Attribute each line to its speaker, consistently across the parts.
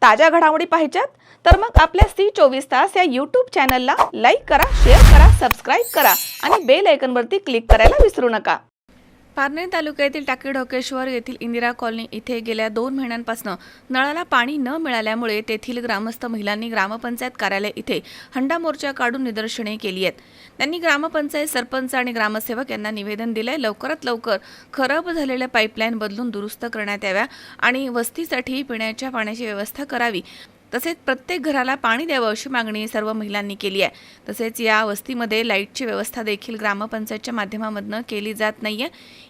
Speaker 1: ताज्या घडामोडी पाहिजेत तर मग आपल्या C24 या YouTube चॅनलला लाईक करा, शेअर करा, सबस्क्राइब करा आणि बेल आयकॉनवरती क्लिक करायला विसरू नका। पारनेर तालुक्यातील टाकीढोकेश्वर येथील इंदिरा कॉलनी इथे गेल्या 2 महिन्यांपासून नळाला पाणी न मिळाल्यामुळे तेथील ग्रामस्थ महिलांनी ग्रामपंचायत कार्यालय इथे हंडा मोर्चा काढून निदर्शने केली आहेत। त्यांनी ग्रामपंचायत सरपंच आणि ग्रामसेवक यांना निवेदन दिले लवकरात लवकर खराब झालेल्या पाईपलाईन बदलून दुरुस्त करण्यात याव्या आणि वस्तीसाठी पिण्याच्या पाण्याची व्यवस्था करावी, तसेच प्रत्येक घराला पाणी द्यावं अशी मागणी सर्व महिलांनी केली आहे। तसेच या वस्तीमध्ये लाईटची व्यवस्था देखील ग्रामपंचायतच्या माध्यमातून केली जात नाहीये।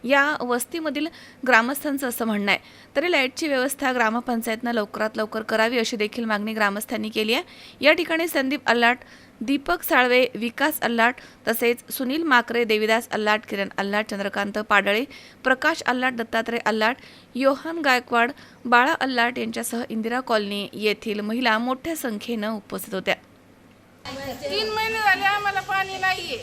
Speaker 1: या वस्तीमधील ग्रामस्थांचं असं म्हणणं आहे, तरी लाईटची व्यवस्था ग्रामपंचायतनं लवकरात लवकर करावी अशी देखील मागणी ग्रामस्थांनी केली आहे। या ठिकाणी संदीप अल्लाट, दीपक साळवे, विकास अल्लाट, तसेच सुनील माकरे, देविदास अल्लाट, किरण अल्लाट, चंद्रकांत पाडळे, प्रकाश अल्लाट, दत्तात्रय अल्लाट, योहान गायकवाड, बाळा अल्लाट यांच्यासह इंदिरा कॉलनी येथील महिला मोठ्या संख्येनं उपस्थित होत्या।
Speaker 2: 3 महिने झाले आम्हाला पाणी नाहीये।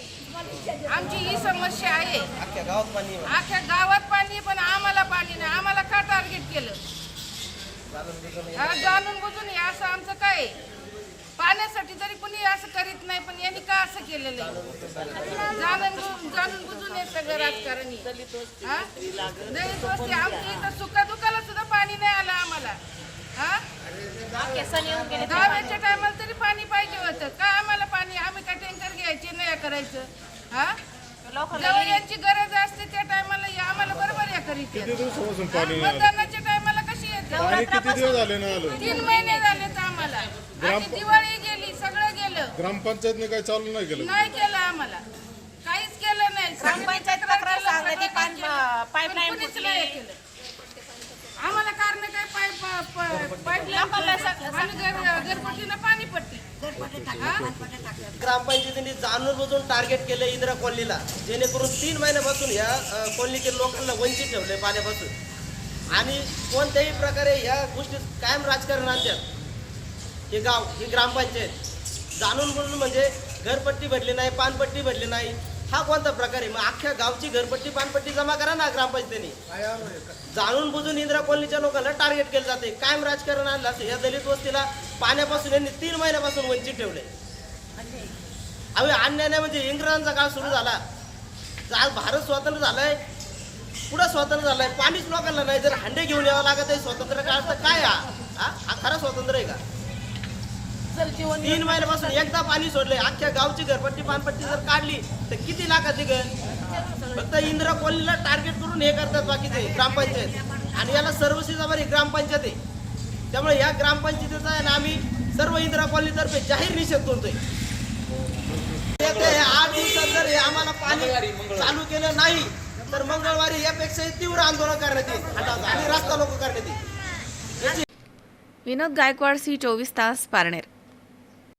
Speaker 2: आमची ही समस्या आहे। अख्ख्या गावात पाणी पण आम्हाला पाणी नाही। आम्हाला का टार्गेट केलं? जाणून बुजून हे असं आमचं काय? पाण्यासाठी तरी कुणी असं करीत नाही, पण यांनी का असं केलेलं आहे? जाणून बुजून हे सगळं राजकारणी दलित वस्ती आमची इथं सुखादुखाला सुद्धा पाणी नाही आलं आम्हाला। दहाव्याच्या टायमाला तरी पाणी पाहिजे होतं का? आम्हाला पाणी आम्ही का टँकर घ्यायचे नाही करायचं? जेव्हा यांची गरज असते त्या टायमाला आम्हाला बरोबर या करीत मतदानाच्या टायमाला कशी येते? 3 महिने झाले आम्हाला। दिवाळी गेली, सगळं गेलं।
Speaker 3: ग्रामपंचायतने काय चालू नाही केलं?
Speaker 2: नाही केलं, आम्हाला काहीच केलं नाही। ग्रामपंचायत पाईपलाईन आम्हाला कारण काय? घरपट्टीनं पाणीपट्टी
Speaker 4: ग्रामपंचायतीने जाणून बुजून टार्गेट केलं इंदिरा कॉलनीला, जेणेकरून 3 महिन्यापासून या कॉलनीतील लोकांना वंचित ठेवले पाण्यापासून आणि कोणत्याही प्रकारे या गोष्टी कायम राजकारण आणतात। हे गाव, ही ग्रामपंचायत जाणून बुजून म्हणजे घरपट्टी भरली नाही, पानपट्टी भरली नाही, हा कोणता प्रकार आहे? मग अख्ख्या गावची घरपट्टी पानपट्टी जमा करा ना ग्रामपंचायतीने। जाणून बुजून इंदिरा कॉलनीच्या लोकांना टार्गेट केलं जाते, कायम राजकारण आणलं असं। या दलित वस्तीला पाण्यापासून यांनी 3 महिन्यापासून वंचित ठेवले। अवे अन्याय नाही म्हणजे इंग्रजांचा काळ सुरू झाला, आज भारत स्वतंत्र झालाय, पुढं स्वतंत्र झालाय, पाणीच लोकांना नाही। जर हंडे घेऊन यावं लागत आहे स्वतंत्र काळ, तर काय हा खरा स्वतंत्र आहे का? 3 महिन्यापासून एकदा पाणी सोडलंय। अख्ख्या गावची घरपट्टी पानपट्टी जर काढली तर किती लाखाची फक्त इंदिरा कॉलनीला टार्गेट करून हे करतात बाकीचे ग्रामपंचायत, आणि याला सर्वस्वी ग्रामपंचायत आहे। त्यामुळे या ग्रामपंचायतीचा आहे ना आम्ही सर्व इंदिरा कॉलनीतर्फे जाहीर निषेध करतोय। 8 दिवसात जर आम्हाला पाणी चालू केलं नाही तर मंगळवारी यापेक्षा तीव्र आंदोलन करण्यात येईल आणि रस्ता रोको करण्यात येईल।
Speaker 1: विनोद गायकवाड, C24 पारनेर।